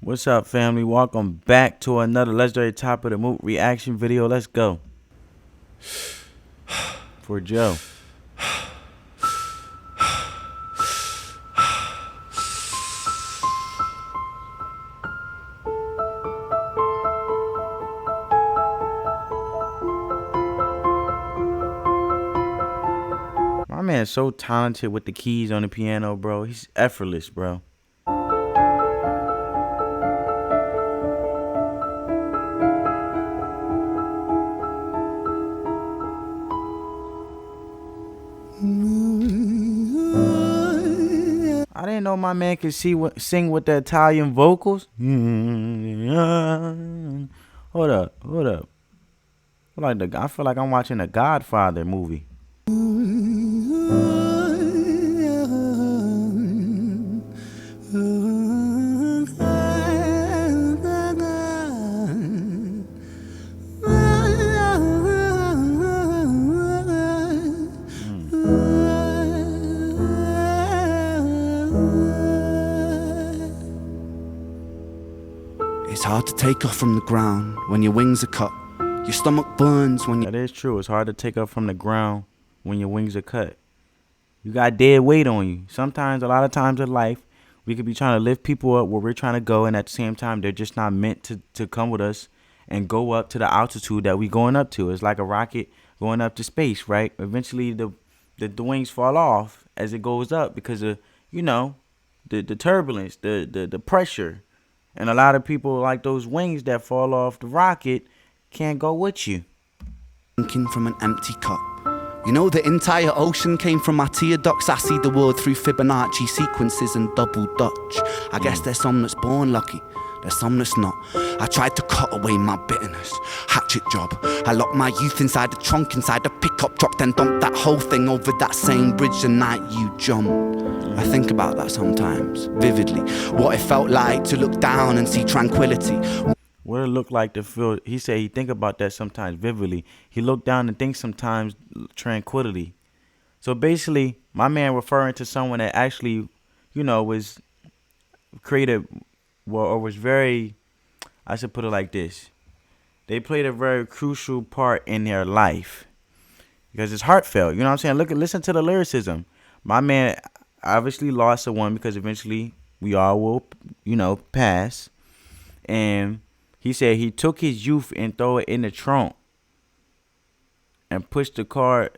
What's up, family? Welcome back to another legendary top of the moot reaction video. Let's go. For Joe. My man's so talented with the keys on the piano, bro. He's effortless, bro. I didn't know my man could sing with the Italian vocals. Hold up. I feel like I'm watching a Godfather movie. It's hard to take off from the ground when your wings are cut. Your stomach burns when you... That is true. It's hard to take up from the ground when your wings are cut. You got dead weight on you. Sometimes, a lot of times in life, we could be trying to lift people up where we're trying to go, and at the same time, they're just not meant to come with us and go up to the altitude that we're going up to. It's like a rocket going up to space, right? Eventually, the wings fall off as it goes up because of, the turbulence, the pressure. And a lot of people, like those wings that fall off the rocket, can't go with you. Drinking from an empty cup. You know, the entire ocean came from my tear ducts. I see the world through Fibonacci sequences and double Dutch. I guess there's some that's born lucky, there's some that's not. I tried to cut away my bitterness, hatchet job. I locked my youth inside the trunk, inside a pickup truck, then dumped that whole thing over that same bridge the night you jumped. I think about that sometimes, vividly. What it felt like to look down and see tranquility. What it looked like to feel, he said he think about that sometimes vividly. He looked down and think sometimes tranquility. So basically, my man referring to someone that actually, was creative, or was very, I should put it like this. They played a very crucial part in their life because it's heartfelt. You know what I'm saying? Listen to the lyricism. My man obviously lost someone because eventually we all will, pass. And he said he took his youth and throw it in the trunk and pushed the car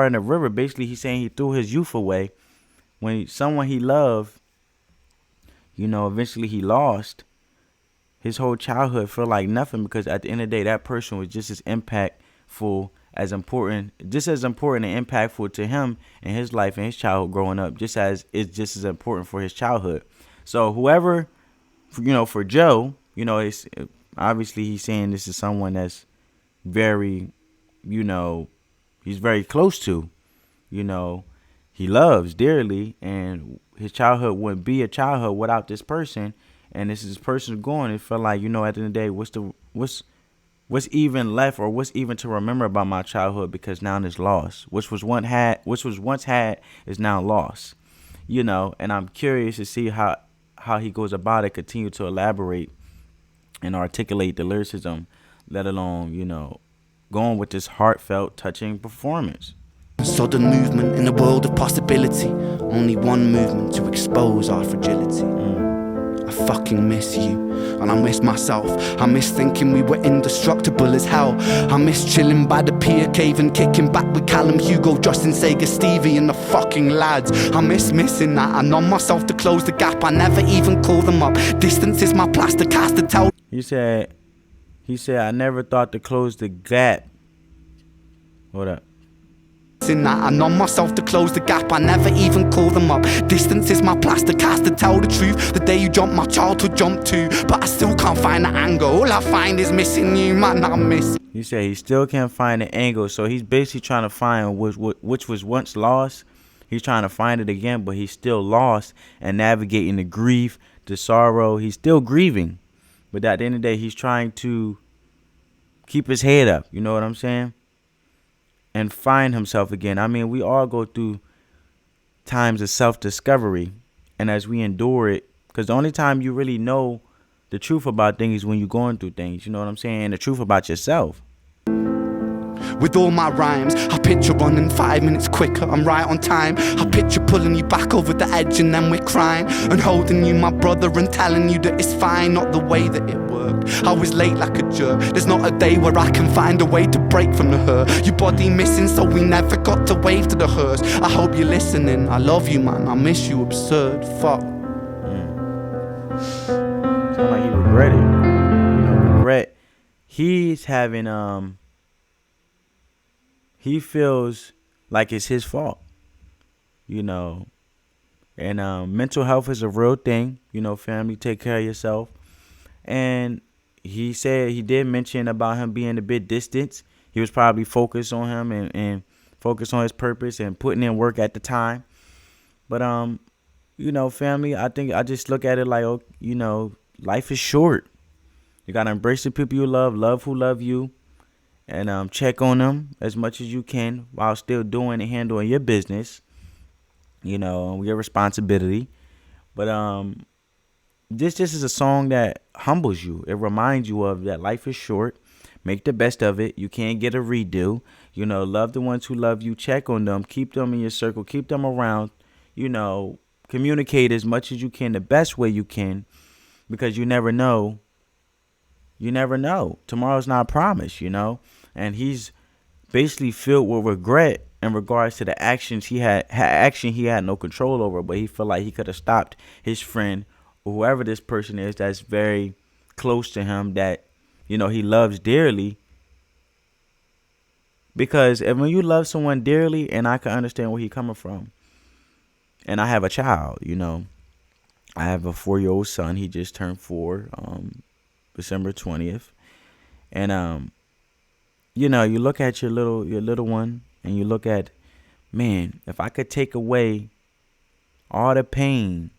in the river. Basically, he's saying he threw his youth away when someone he loved, eventually he lost. His whole childhood felt like nothing because at the end of the day, that person was just as impactful, and impactful to him in his life and his childhood growing up, just as it's just as important for his childhood. So whoever, for Joe, it's obviously he's saying this is someone that's very, he's very close to, he loves dearly, and his childhood wouldn't be a childhood without this person. And this person going, it felt like, at the end of the day, what's even left, or what's even to remember about my childhood, because now it's lost. Which was once had is now lost. And I'm curious to see how he goes about it, continue to elaborate and articulate the lyricism, let alone, going with this heartfelt, touching performance. Sudden movement in a world of possibility. Only one movement to expose our fragility. I fucking miss you, and I miss myself. I miss thinking we were indestructible as hell. I miss chilling by the pier cave and kicking back with Callum, Hugo, Justin, Sega, Stevie and the fucking lads. I miss missing that. I numb myself to close the gap. I never even call them up. Distance is my plaster cast to tell. He said I never thought to close the gap. Hold up. In that I numb myself to close the gap. I never even call them up. Distance is my plaster cast to tell the truth. The day you jumped, my childhood jumped too, but I still can't find the angle. All I find is missing you, man. I miss. He said he still can't find the angle, so he's basically trying to find which was once lost. He's trying to find it again, but he's still lost and navigating the grief, the sorrow. He's still grieving, but at the end of the day, he's trying to keep his head up. You know what I'm saying? And find himself again. I mean, we all go through times of self-discovery, and as we endure it, because the only time you really know the truth about things when you're going through things. You know what I'm saying? And the truth about yourself. With all my rhymes, I picture running 5 minutes quicker, I'm right on time. I picture pulling you back over the edge and then we're crying, and holding you, my brother, and telling you that it's fine, not the way that it worked. I was late like a jerk, there's not a day where I can find a way to break from the hurt. Your body missing, so we never got to wave to the hearse. I hope you're listening, I love you, man, I miss you, absurd, fuck. Sound like he regretted. Regret. He's having he feels like it's his fault, and mental health is a real thing. Family, take care of yourself. And he said he did mention about him being a bit distant. He was probably focused on him and focused on his purpose and putting in work at the time. But family, I think I just look at it like, life is short. You gotta embrace the people you love who love you, and check on them as much as you can while still doing and handling your business, your responsibility. But this just is a song that humbles you. It reminds you of that life is short. Make the best of it. You can't get a redo. Love the ones who love you. Check on them. Keep them in your circle. Keep them around. Communicate as much as you can, the best way you can, because you never know. You never know. Tomorrow's not promised, And he's basically filled with regret in regards to the actions he had no control over, but he felt like he could have stopped his friend or whoever this person is that's very close to him, that he loves dearly. Because when you love someone dearly, and I can understand where he's coming from, and I have a child, I have a 4-year-old son. He just turned 4, December 20th, and you look at your little one, and you look at, man, if I could take away all the pain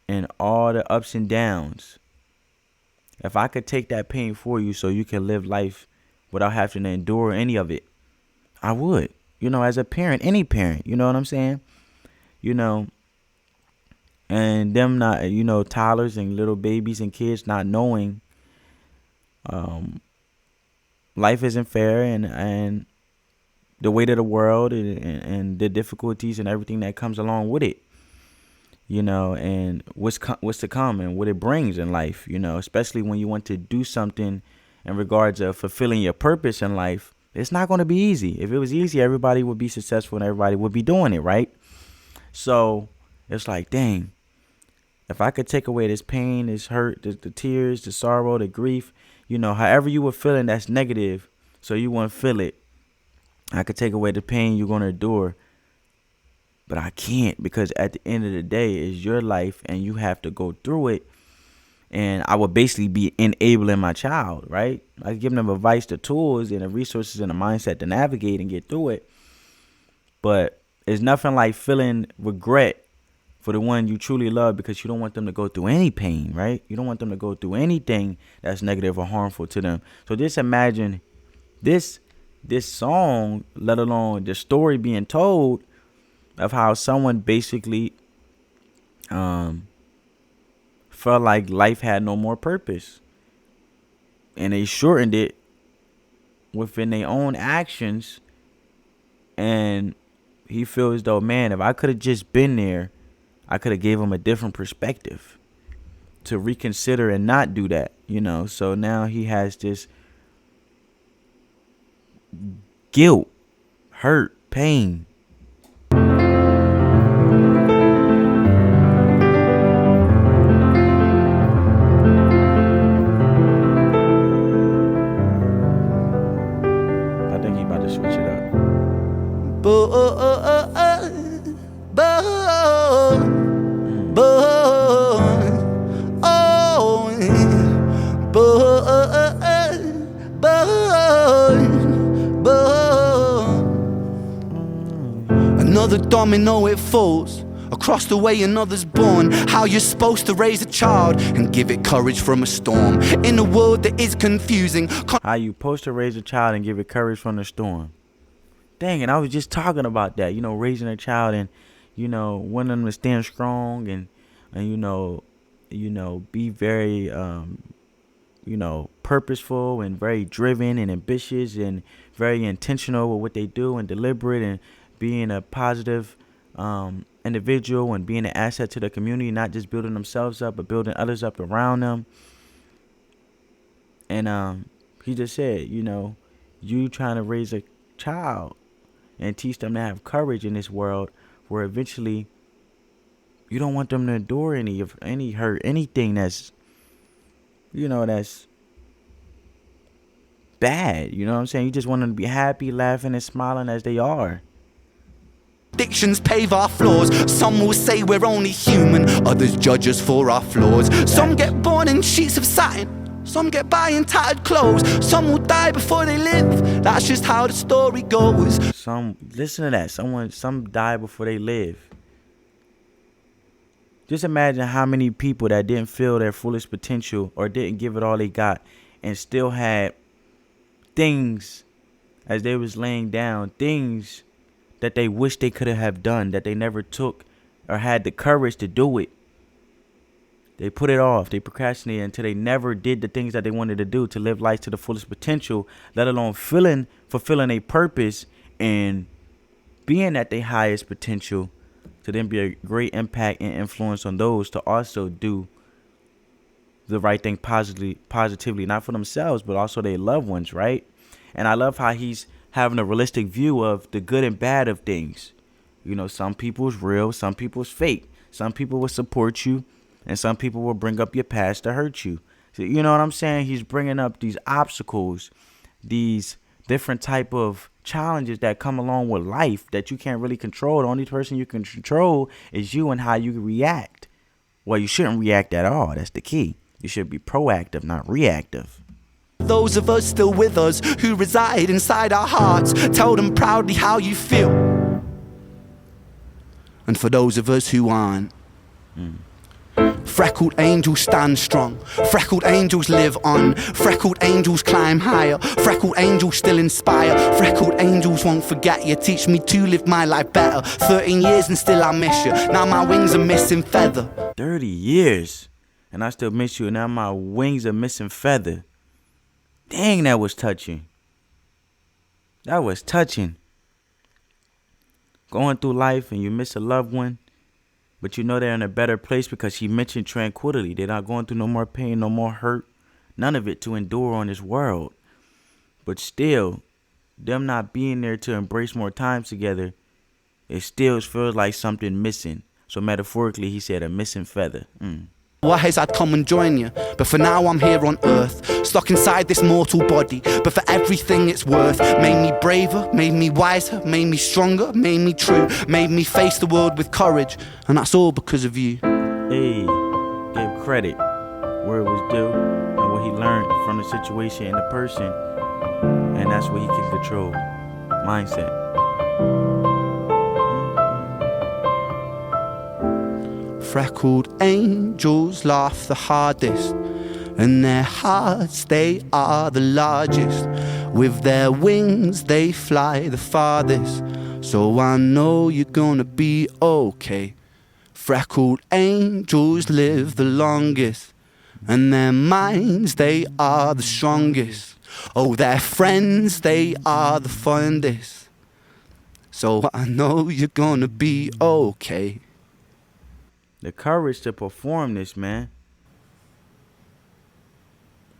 and all the ups and downs, if I could take that pain for you so you can live life without having to endure any of it, I would. As a parent, any parent, you know what I'm saying? And them not, toddlers and little babies and kids not knowing life isn't fair, and the weight of the world, and the difficulties and everything that comes along with it, and what's to come and what it brings in life, especially when you want to do something in regards of fulfilling your purpose in life. It's not going to be easy. If it was easy, everybody would be successful and everybody would be doing it, right? So it's like, dang, if I could take away this pain, this hurt, the tears, the sorrow, the grief, however you were feeling that's negative, so you won't feel it. I could take away the pain you're going to endure. But I can't, because at the end of the day, it's your life and you have to go through it. And I would basically be enabling my child, right? Like giving them advice, the tools and the resources and the mindset to navigate and get through it. But it's nothing like feeling regret for the one you truly love, because you don't want them to go through any pain, right? You don't want them to go through anything that's negative or harmful to them. So just imagine this song, let alone the story being told of how someone basically felt like life had no more purpose, and they shortened it within their own actions. And he feels as though, man, if I could have just been there, I could have gave him a different perspective to reconsider and not do that, So now he has this guilt, hurt, pain. I think he about to switch it up. Another domino, it falls. Across the way another's born. How you're supposed to raise a child and give it courage from a storm. In a world that is confusing. How you supposed to raise a child and give it courage from the storm. Dang, and I was just talking about that, raising a child and, wanting them to stand strong and be very, purposeful and very driven and ambitious and very intentional with what they do and deliberate and being a positive individual and being an asset to the community, not just building themselves up, but building others up around them. And he just said, you trying to raise a child and teach them to have courage in this world where eventually you don't want them to endure any hurt, anything that's that's bad. You know what I'm saying? You just want them to be happy, laughing, and smiling as they are. Addictions pave our flaws. Some will say we're only human, others judge us for our flaws. Some get born in sheets of satin, some get by in tattered clothes. Some will die before they live. That's just how the story goes. Listen to that. Some die before they live. Just imagine how many people that didn't feel their fullest potential or didn't give it all they got and still had things as they was laying down, things that they wish they could have done, that they never took or had the courage to do it. They put it off. They procrastinated until they never did the things that they wanted to do to live life to the fullest potential, let alone fulfilling a purpose and being at their highest potential, to then be a great impact and influence on those to also do the right thing positively, not for themselves, but also their loved ones, right? And I love how he's having a realistic view of the good and bad of things. Some people's real, some people's fake. Some people will support you, and some people will bring up your past to hurt you. So, you know what I'm saying? He's bringing up these obstacles, these different type of challenges that come along with life that you can't really control. The only person you can control is you and how you react. Well, you shouldn't react at all. That's the key. You should be proactive, not reactive. Those of us still with us who reside inside our hearts, tell them proudly how you feel. And for those of us who aren't, freckled angels stand strong, freckled angels live on, freckled angels climb higher, freckled angels still inspire, freckled angels won't forget you, teach me to live my life better. 13 years and still I miss you, now my wings are missing feather. 30 years and I still miss you, and now my wings are missing feather. Dang, that was touching. That was touching. Going through life and you miss a loved one, but they're in a better place because he mentioned tranquility. They're not going through no more pain, no more hurt, none of it to endure on this world. But still, them not being there to embrace more time together, it still feels like something missing. So metaphorically, he said a missing feather. Wise, I'd come and join you, but for now I'm here on earth, stuck inside this mortal body, but for everything it's worth. Made me braver, made me wiser, made me stronger, made me true, made me face the world with courage, and that's all because of you. Hey, gave credit where it was due and what he learned from the situation and the person, and that's what he can control. Mindset. Freckled angels laugh the hardest, and their hearts, they are the largest. With their wings, they fly the farthest. So I know you're gonna be okay. Freckled angels live the longest, and their minds, they are the strongest. Oh, their friends, they are the fondest. So I know you're gonna be okay. The courage to perform this, man.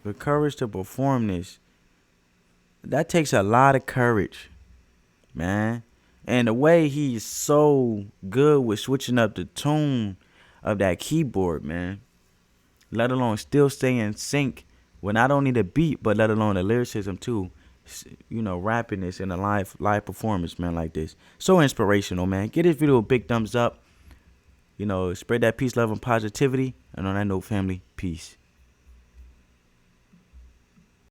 The courage to perform this. That takes a lot of courage, man. And the way he's so good with switching up the tune of that keyboard, man. Let alone still stay in sync with not only the beat, but let alone the lyricism too. Rapping this in a live performance, man, like this. So inspirational, man. Give this video a big thumbs up. Spread that peace, love, and positivity. And on that note, family, peace.